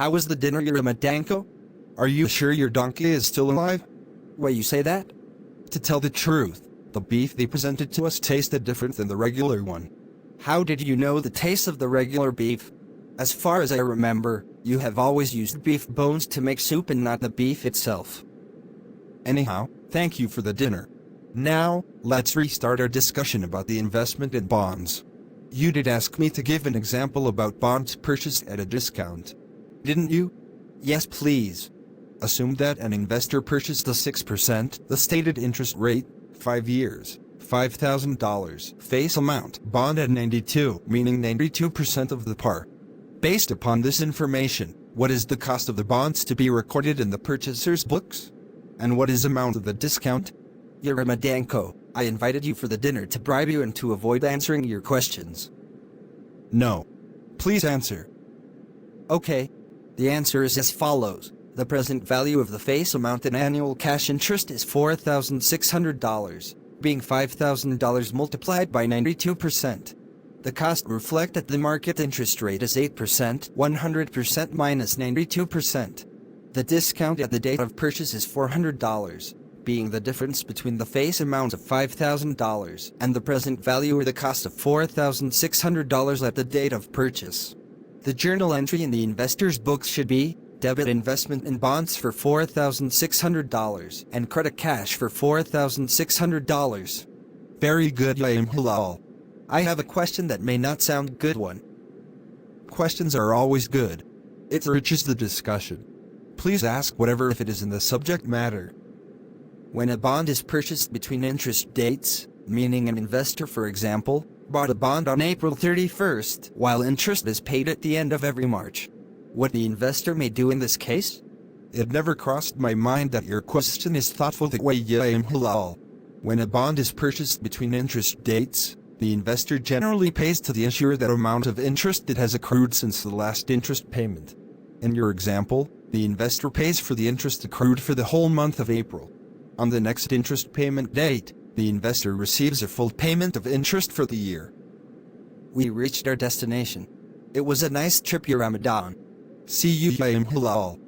How was the dinner, Madanko? Are you sure your donkey is still alive? Why you say that? To tell the truth, the beef they presented to us tasted different than the regular one. How did you know the taste of the regular beef? As far as I remember, you have always used beef bones to make soup and not the beef itself. Anyhow, thank you for the dinner. Now, let's restart our discussion about the investment in bonds. You did ask me to give an example about bonds purchased at a discount. Didn't you? Yes, please. Assume that an investor purchased a 6%, the stated interest rate, 5 years, $5,000 face amount bond at 92, meaning 92% of the par. Based upon this information, what is the cost of the bonds to be recorded in the purchaser's books? And what is the amount of the discount? Madanko, I invited you for the dinner to bribe you and to avoid answering your questions. No. Please answer. Okay. The answer is as follows. The present value of the face amount in annual cash interest is $4,600, being $5,000 multiplied by 92%. The cost reflected the market interest rate is 8%, 100% minus 92%. The discount at the date of purchase is $400, being the difference between the face amount of $5,000 and the present value or the cost of $4,600 at the date of purchase. The journal entry in the investor's books should be debit investment in bonds for $4,600 and credit cash for $4,600. Very good, Halal. I have a question that may not sound good one. Questions are always good. It enriches the discussion. Please ask whatever if it is in the subject matter. When a bond is purchased between interest dates, meaning an investor, for example, bought a bond on April 31st, while interest is paid at the end of every March. What the investor may do in this case? It never crossed my mind that your question is thoughtful that way, Halal. When a bond is purchased between interest dates, the investor generally pays to the issuer that amount of interest that has accrued since the last interest payment. In your example, the investor pays for the interest accrued for the whole month of April. On the next interest payment date, the investor receives a full payment of interest for the year. We reached our destination. It was a nice trip, Ramadan. See you, Halal.